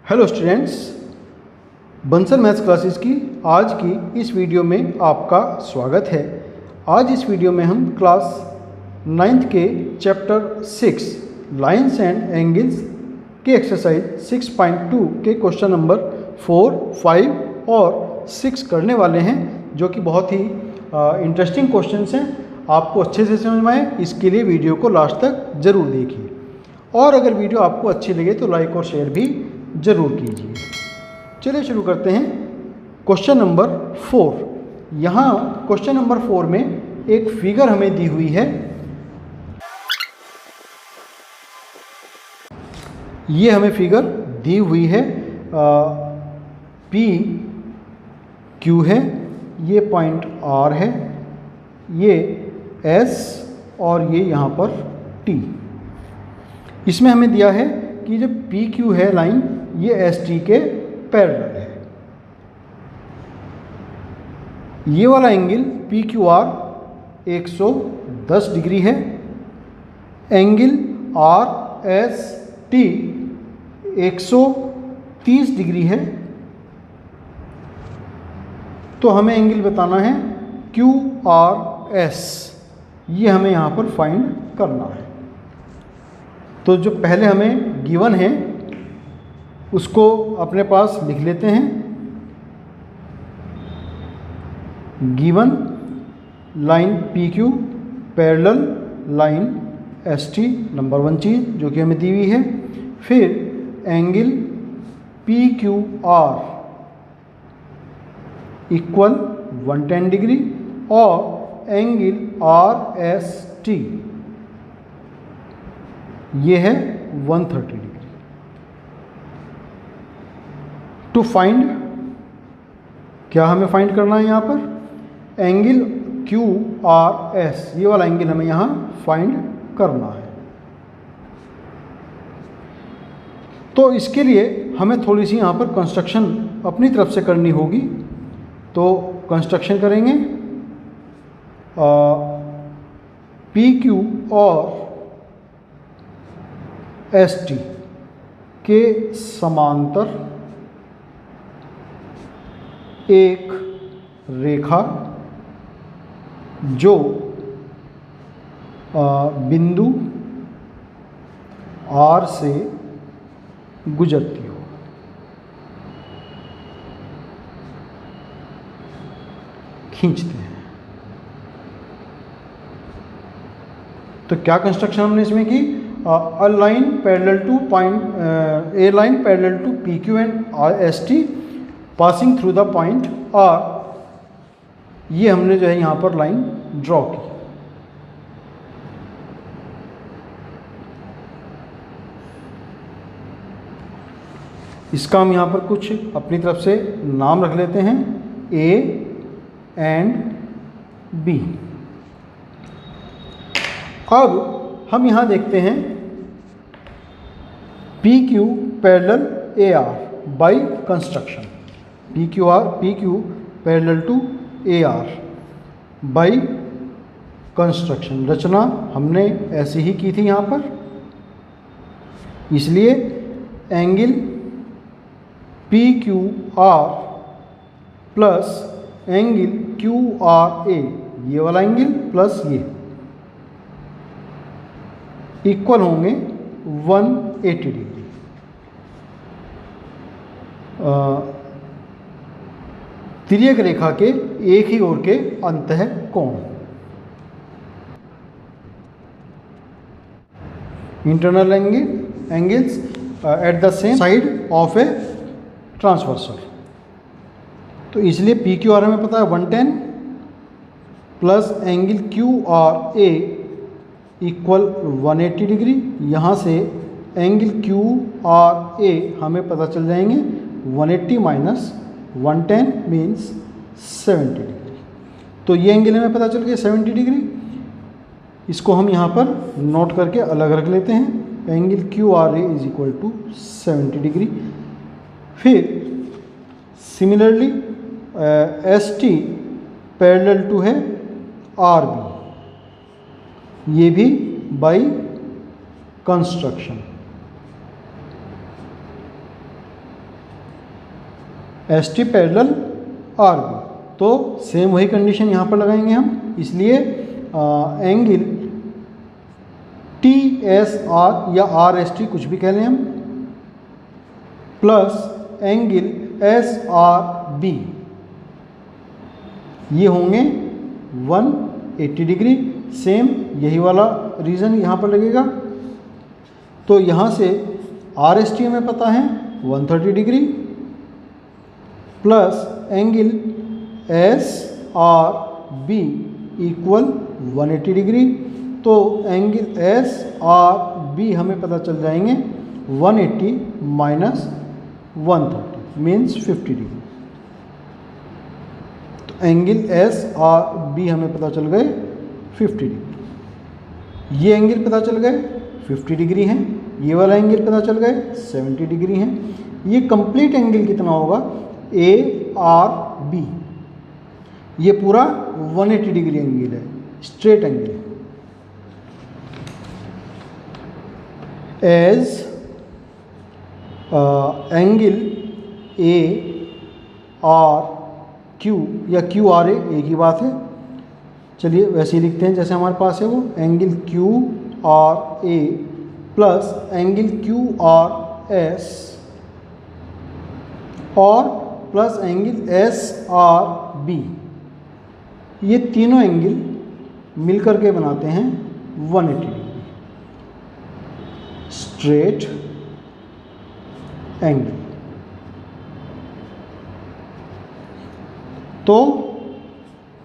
Hello students, Bansal maths classes की आज की इस वीडियो में आपका स्वागत है। आज इस वीडियो में हम क्लास 9th के चैप्टर 6 लाइन्स एंड एंगल्स के एक्सरसाइज 6.2 के क्वेश्चन नंबर 4, 5 और 6 करने वाले हैं, जो कि बहुत ही इंटरेस्टिंग क्वेश्चंस हैं। आपको अच्छे से समझ में आए इसके लिए वीडियो को लास्ट तक ज़रूर देखिए, और अगर वीडियो आपको अच्छी लगे तो लाइक और शेयर भी ज़रूर कीजिए। चलिए शुरू करते हैं। Question number 4। यहाँ क्वेश्चन नंबर 4 में एक फिगर हमें दी हुई है। ये हमें फिगर दी हुई है, पी क्यू है, ये पॉइंट आर है, ये एस और ये यहाँ पर टी। इसमें हमें दिया है कि जो पी क्यू है लाइन, ये एस टी के पैरेलल है। ये वाला angle P Q R 110 degree है। Angle R S T 130 degree है। तो हमें एंगल बताना है क्यू आर एस, ये हमें यहाँ पर फाइंड करना है। तो जो पहले हमें गिवन है उसको अपने पास लिख लेते हैं। Given line P Q parallel line S T, number 1 चीज़ जो कि हमें दी हुई है। फिर angle P Q are equal 110 degree और एंगल आर एस टी ये है 130 डिग्री। टू फाइंड, क्या हमें फाइंड करना है यहाँ पर? एंगल क्यू आर एस, ये वाला एंगल हमें यहाँ फाइंड करना है। तो इसके लिए हमें थोड़ी सी यहाँ पर कंस्ट्रक्शन अपनी तरफ से करनी होगी। तो कंस्ट्रक्शन करेंगे। पी क्यू और एस टी के समांतर एक रेखा जो बिंदु आर से गुजरती हो। खींचते हैं। तो क्या कंस्ट्रक्शन हमने इसमें की? a line parallel to point a line parallel to PQ and ST passing through the point R, ये हमने जो है यहाँ पर लाइन ड्रॉ की। इसका हम यहाँ पर कुछ अपनी तरफ से नाम रख लेते हैं, A एंड B। अब हम यहाँ देखते हैं P Q parallel A R by construction. P Q parallel to A R by construction. रचना हमने ऐसे ही की थी यहाँ पर, इसलिए angle P Q R plus angle Q R A, ये वाला एंगल प्लस ये, इक्वल होंगे 180 डिग्री। तिर्यक रेखा के एक ही ओर के अंतः कोण, internal angles at the same side of a transversal. तो इसलिए पी क्यू आर हमें पता है 110 प्लस एंगल क्यू आर ए इक्वल 180 डिग्री। यहाँ से एंगल क्यू आर ए हमें पता चल जाएंगे 180 माइनस 110 मीन्स 70 डिग्री। तो ये एंगल हमें पता चल गया 70 डिग्री। इसको हम यहाँ पर नोट करके अलग रख लेते हैं। Angle Q R A is equal to 70 degree. फिर similarly S T parallel to है आर बी, ये भी by construction. S T parallel R B. तो सेम वही कंडीशन यहाँ पर लगाएंगे हम, इसलिए एंगल टी एस आर या आर एस टी कुछ भी कह लें हम, plus angle S R B, ये होंगे 180 डिग्री। सेम यही वाला रीज़न यहाँ पर लगेगा। तो यहाँ से आर एस टी हमें पता है 130 degree, plus angle S R B equal 180 degree. तो एंगल एस आर बी हमें पता चल जाएंगे 180 माइनस 130 मीन्स 50 डिग्री। तो एंगल एस आर बी हमें पता चल गए 50 डिग्री। ये एंगल पता चल गए 50 डिग्री हैं, ये वाला एंगल पता चल गए 70 डिग्री हैं। ये कंप्लीट एंगल कितना होगा, ए आर बी, ये पूरा 180 डिग्री एंगल है, स्ट्रेट एंगल है। As angle A R Q या क्यू आर ए, एक ही बात है, चलिए वैसे ही लिखते हैं जैसे हमारे पास है वो, angle Q R A plus angle Q R S और plus angle S R B, ये तीनों एंगल मिलकर के बनाते हैं 180 डिग्री स्ट्रेट एंगल। तो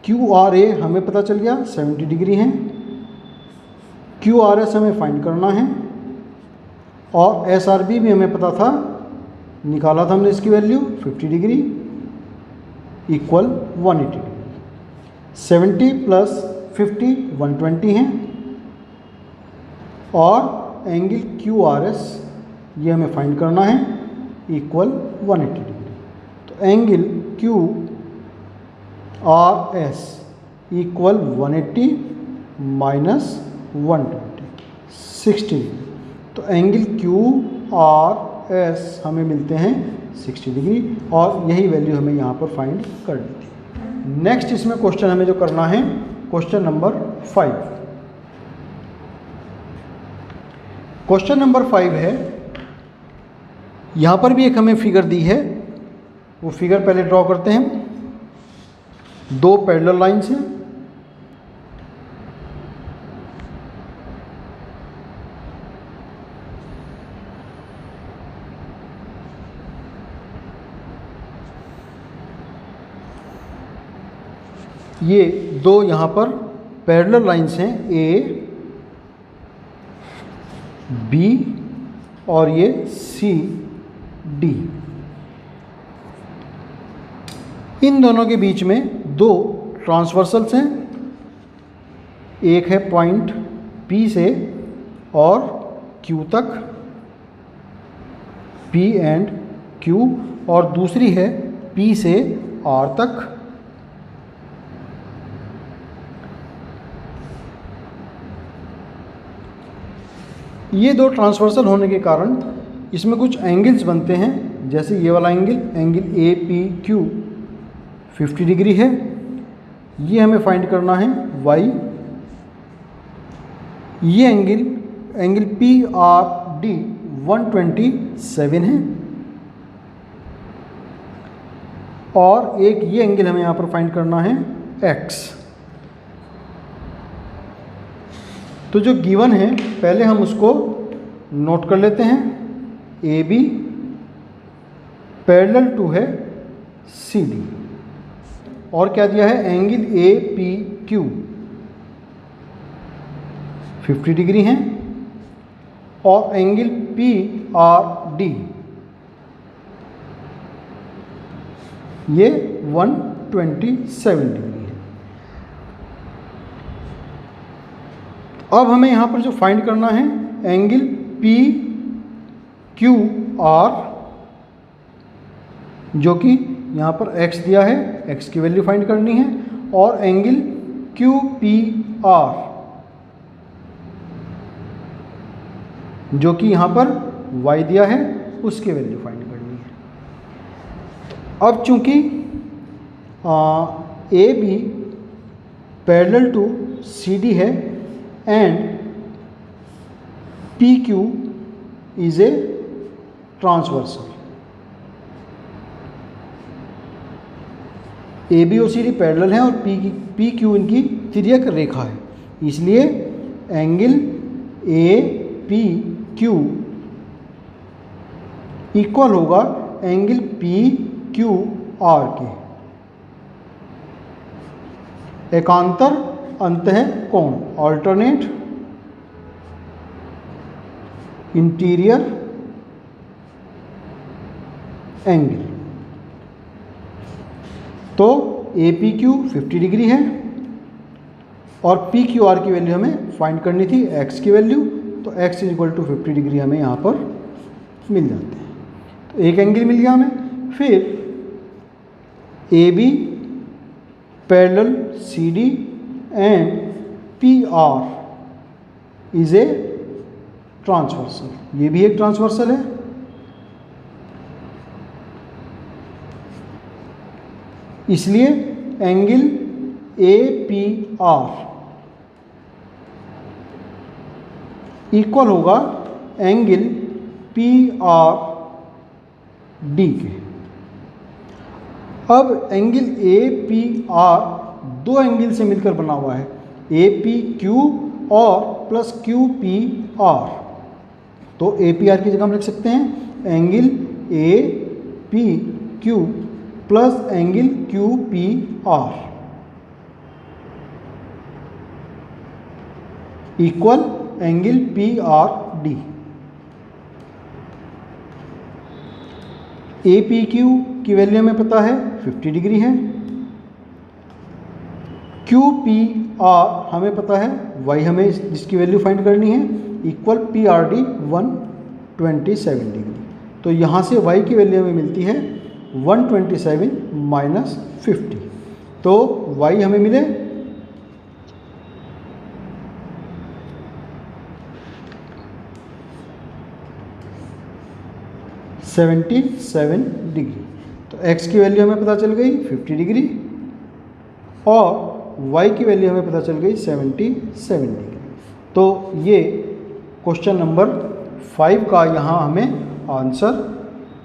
क्यू आर ए हमें पता चल गया 70 डिग्री है, क्यू आर एस हमें फाइंड करना है, और एस आर बी भी हमें पता था, निकाला था हमने इसकी value 50 degree equal 180 degree. 70 plus 50 120 हैं, और एंगल क्यू आर एस ये हमें फाइंड करना है इक्वल 180 डिग्री। तो angle Q R S equal 180 minus 120 60 degree. तो एंगल क्यू आर एस हमें मिलते हैं 60 डिग्री, और यही वैल्यू हमें यहाँ पर फाइंड करनी थी। नेक्स्ट इसमें क्वेश्चन हमें जो करना है, क्वेश्चन नंबर 5। क्वेश्चन नंबर 5 है, यहाँ पर भी एक हमें फिगर दी है, वो फिगर पहले ड्रॉ करते हैं। दो पैरेलल लाइन्स हैं, ये दो यहाँ पर पैरेलल लाइन्स हैं, ए बी और ये सी डी। इन दोनों के बीच में दो ट्रांसवर्सल्स हैं, एक है पॉइंट P से और Q तक, P एंड Q, और दूसरी है P से R तक। ये दो ट्रांसवर्सल होने के कारण इसमें कुछ एंगल्स बनते हैं, जैसे ये वाला angle, angle A P Q 50 degree है, ये हमें फाइंड करना है y। ये एंगल पी आर डी 127 है, और एक ये एंगल हमें यहाँ पर फाइंड करना है x। तो जो गिवन है पहले हम उसको नोट कर लेते हैं, ए बी पैरेलल टू है सी डी, और क्या दिया है, angle A P Q 50 degree है, और एंगल पी आर डी ये 127 डिग्री है। अब हमें यहाँ पर जो फाइंड करना है, एंगल पी क्यू आर, जो कि यहाँ पर x दिया है, x की वैल्यू फाइंड करनी है, और एंगल क्यू पी आर, जो कि यहाँ पर y दिया है, उसकी वैल्यू फाइंड करनी है। अब चूंकि A B parallel to C D है and P Q is a transversal, A B और सी डी पैरेलल हैं और पी क्यू इनकी तिर्यक रेखा है, इसलिए angle A P Q equal होगा एंगल पी क्यू आर के। एकांतर अंतः कोण, ऑल्टरनेट इंटीरियर एंगल। तो ए पी क्यू 50 डिग्री है और पी क्यू आर की वैल्यू हमें फाइंड करनी थी, एक्स की वैल्यू, तो X is equal to 50 degree हमें यहाँ पर मिल जाते हैं। तो एक एंगल मिल गया हमें। फिर A B parallel C D and P R is a transversal, ये भी एक ट्रांसवर्सल है। इसलिए angle A P R equal होगा एंगल पी आर डी के। अब एंगल ए पी आर दो एंगल से मिलकर बना हुआ है, ए पी क्यू और प्लस क्यू पी आर। तो ए पी आर की जगह हम लिख सकते हैं angle A P Q plus angle Q P R equal angle P R D. A P Q की वैल्यू हमें पता है 50 डिग्री है, क्यू पी आर हमें पता है, वाई हमें जिसकी वैल्यू फाइंड करनी है, equal P R D 127 degree. तो यहाँ से वाई की वैल्यू हमें मिलती है 127 माइनस 50। तो वाई हमें मिले 77 डिग्री। तो x की वैल्यू हमें पता चल गई 50 डिग्री और y की वैल्यू हमें पता चल गई 77 डिग्री। तो ये क्वेश्चन नंबर 5 का यहाँ हमें आंसर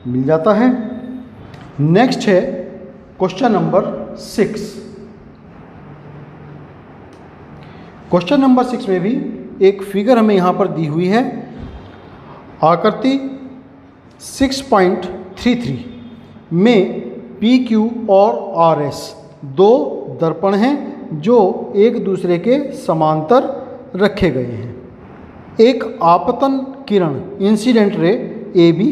मिल जाता है। नेक्स्ट है क्वेश्चन नंबर 6। क्वेश्चन नंबर 6 में भी एक फिगर हमें यहाँ पर दी हुई है। आकृति 6.33 में पी क्यू और आर एस दो दर्पण हैं जो एक दूसरे के समांतर रखे गए हैं। एक आपतन किरण इंसिडेंट रे ए बी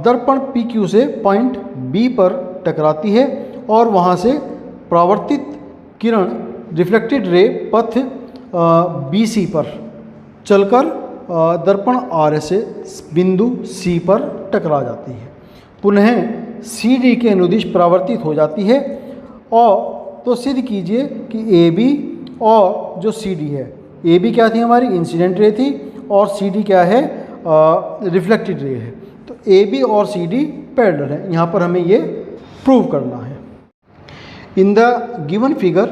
दर्पण पी क्यू से पॉइंट बी पर टकराती है और वहाँ से परावर्तित किरण रिफ्लेक्टेड रे पथ बी सी पर चलकर दर्पण आर से बिंदु सी पर टकरा जाती है, पुनः सी डी के अनुदिश परावर्तित हो जाती है। और तो सिद्ध कीजिए कि ए बी और जो सी डी है, ए बी क्या थी हमारी इंसिडेंट रे थी और सी डी क्या है रिफ्लेक्टेड रे है। तो ए बी और सी डी पैरेलल है, यहाँ पर हमें ये प्रूव करना है। In the given figure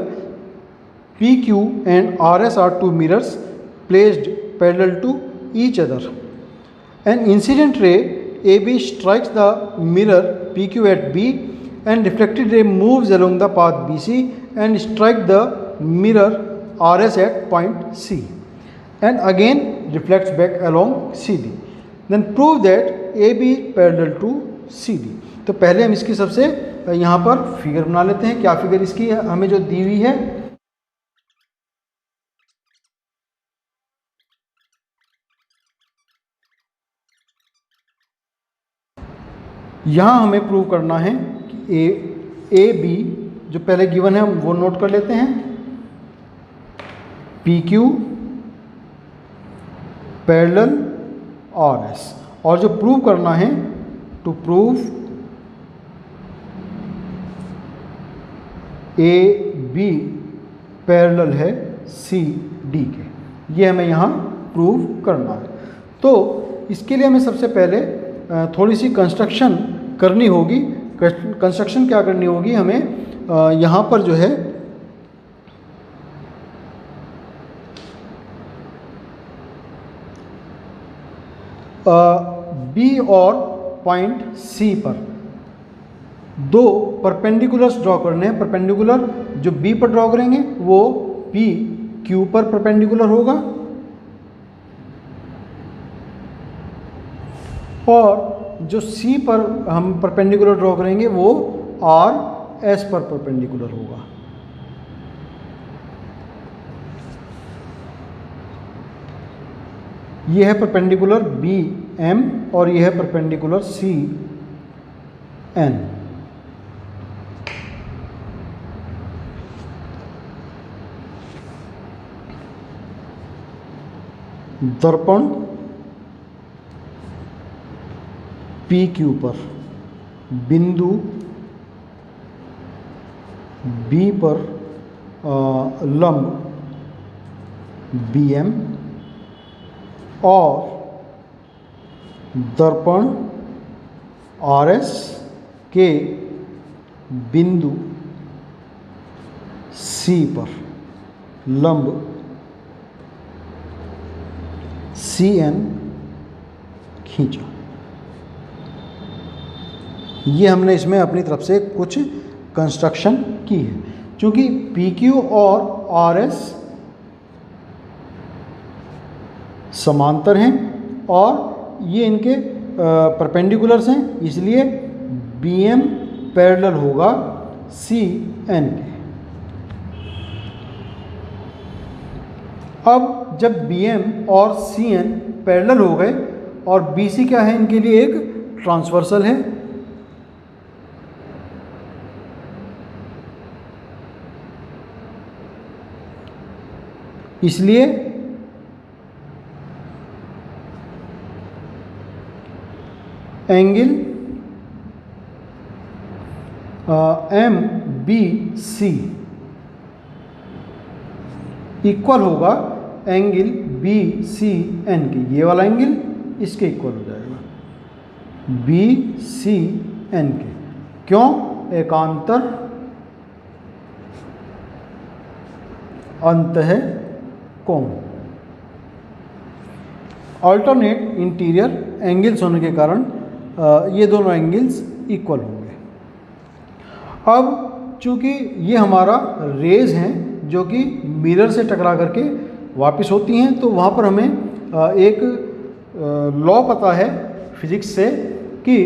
P Q and R S are two mirrors placed parallel to each other. An incident ray AB strikes the mirror PQ at B and reflected ray moves along the path BC and strikes the mirror RS at point C and again reflects back along CD. Then prove that AB is parallel to CD. तो पहले हम इसकी सबसे यहाँ पर figure बना लेते हैं। क्या फिगर इसकी हमें जो दी हुई है, यहाँ हमें प्रूव करना है कि ए बी जो पहले गिवन है वो नोट कर लेते हैं। P Q parallel R S, और जो प्रूव करना है to prove A B parallel है सी डी के, ये हमें यहाँ प्रूव करना है। तो इसके लिए हमें सबसे पहले थोड़ी सी कंस्ट्रक्शन करनी होगी। कंस्ट्रक्शन क्या करनी होगी हमें, यहाँ पर जो है बी और पॉइंट सी पर दो परपेंडिकुलर्स ड्रॉ करने हैं। परपेंडिकुलर जो बी पर ड्रॉ करेंगे वो पी क्यू पर परपेंडिकुलर होगा और जो सी पर हम परपेंडिकुलर ड्रॉ करेंगे वो आर एस पर परपेंडिकुलर होगा। ये है परपेंडिकुलर बी एम और ये है परपेंडिकुलर सी एन। दर्पण पी क्यू पर बिंदु बी पर लंब बी एम और दर्पण आर एस के बिंदु सी पर लंब सी एन खींचा। ये हमने इसमें अपनी तरफ से कुछ कंस्ट्रक्शन की है। चूँकि पी क्यू और आर एस समांतर हैं और ये इनके परपेंडिकुलर्स हैं, इसलिए बी एम पैरेलल होगा सी एन के। अब जब बी एम और सी एन पैरेलल हो गए और बी सी क्या है, इनके लिए एक ट्रांसवर्सल है, इसलिए angle M B C equal होगा एंगल बी सी एन के। ये वाला एंगल इसके इक्वल हो जाएगा बी सी एन के। क्यों? एकांतर अंतः कोण। अल्टरनेट इंटीरियर एंगल्स होने के कारण ये दोनों एंगल्स इक्वल होंगे। अब चूंकि ये हमारा रेज हैं जो कि मिरर से टकरा करके वापस होती हैं, तो वहाँ पर हमें एक लॉ पता है फिजिक्स से कि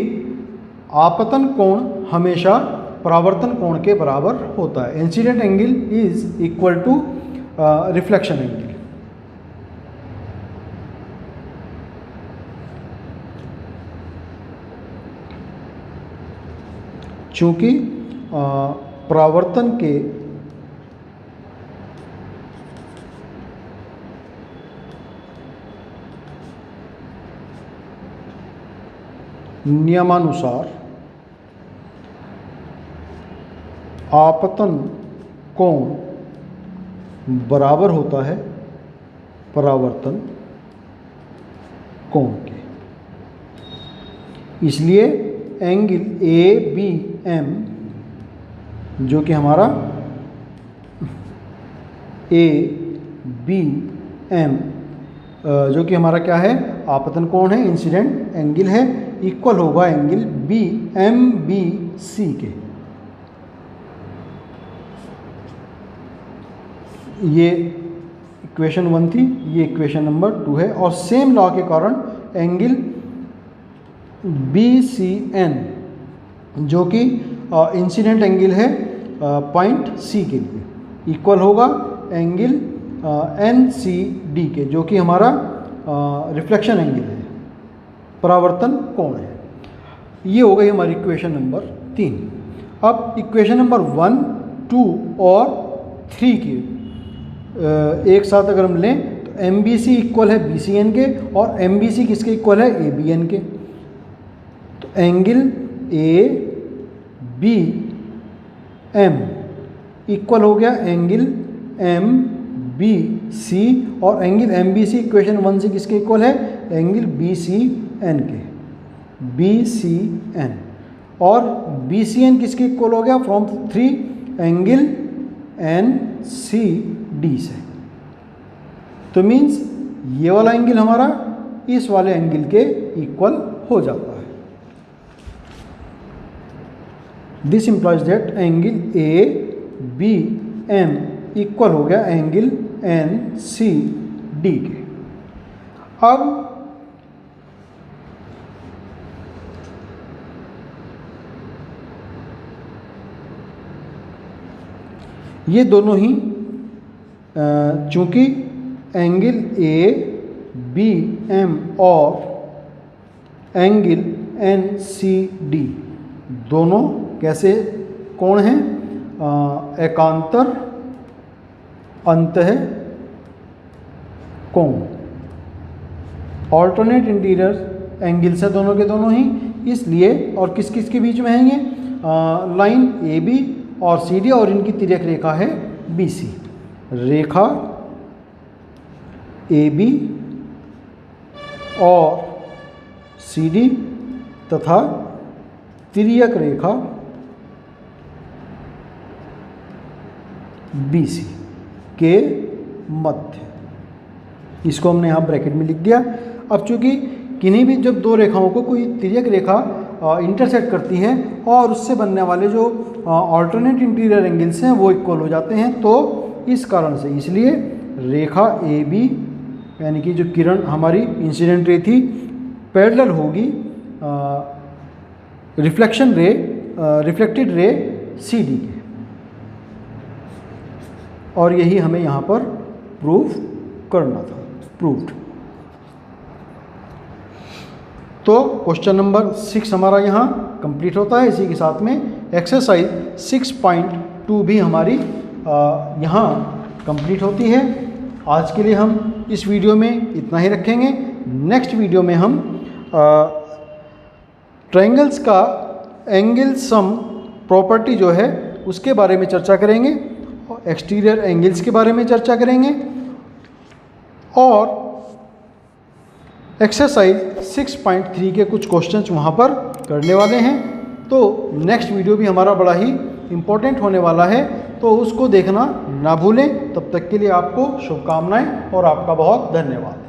आपतन कोण हमेशा परावर्तन कोण के बराबर होता है। Incident angle is equal to reflection angle. चूंकि परावर्तन के नियमानुसार आपतन कोण बराबर होता है परावर्तन कोण के, इसलिए एंगल ए बी एम जो कि हमारा ए बी एम जो कि हमारा क्या है, आपतन कोण है, इंसिडेंट एंगल है, इक्वल होगा angle B M B C के। ये इक्वेशन 1 थी, ये इक्वेशन नंबर 2 है। और सेम लॉ के कारण एंगल बी सी एन जो कि इंसिडेंट एंगल है पॉइंट सी के लिए, इक्वल होगा एंगल एन सी डी के जो कि हमारा रिफ्लेक्शन एंगल है, परावर्तन कोण है। ये हो गई हमारी इक्वेशन नंबर 3। अब इक्वेशन नंबर 1, 2 और 3 की एक साथ अगर हम लें तो एम बी सी इक्वल है बी सी एन के और एम बी सी किसके इक्वल है, ए बी एन के। तो angle A B M equal हो गया एंगल एम बी सी, और angle M B C equation 1 से किसके इक्वल है, एंगल बी सी एन के, बी सी एन। और BCN किसके इक्वल हो गया, फ्रॉम 3 एंगल NCD से। तो मीन्स ये वाला एंगल हमारा इस वाले एंगल के इक्वल हो जाता है। This implies that angle ABM equal हो गया एंगल NCD के। अब ये दोनों ही चूंकि एंगल ABM और एंगल NCD दोनों कैसे कोण हैं, एकांतर अंतः कोण, ऑल्टरनेट इंटीरियर एंगल्स है दोनों के दोनों ही, इसलिए और किस किस के बीच में है ये, लाइन AB और CD और इनकी तिर्यक रेखा है BC। रेखा AB और CD तथा तिर्यक रेखा BC के मध्य, इसको हमने यहाँ ब्रैकेट में लिख दिया। अब चूंकि किन्हीं भी जब दो रेखाओं को कोई तिर्यक रेखा इंटरसेक्ट करती है और उससे बनने वाले जो ऑल्टरनेट इंटीरियर एंगल्स हैं वो इक्वल हो जाते हैं, तो इस कारण से इसलिए रेखा AB यानी कि जो किरण हमारी इंसिडेंट रे थी पैरेलल होगी रिफ्लेक्टेड रे CD के, और यही हमें यहाँ पर प्रूफ करना था, प्रूव्ड। तो क्वेश्चन नंबर 6 हमारा यहाँ कंप्लीट होता है। इसी के साथ में एक्सरसाइज 6.2 भी हमारी यहाँ कंप्लीट होती है। आज के लिए हम इस वीडियो में इतना ही रखेंगे। नेक्स्ट वीडियो में हम ट्रायंगल्स का एंगल सम प्रॉपर्टी जो है उसके बारे में चर्चा करेंगे, एक्सटीरियर एंगल्स के बारे में चर्चा करेंगे, और एक्सरसाइज 6.3 के कुछ क्वेश्चंस वहाँ पर करने वाले हैं। तो नेक्स्ट वीडियो भी हमारा बड़ा ही इम्पोर्टेंट होने वाला है, तो उसको देखना ना भूलें। तब तक के लिए आपको शुभकामनाएं और आपका बहुत धन्यवाद।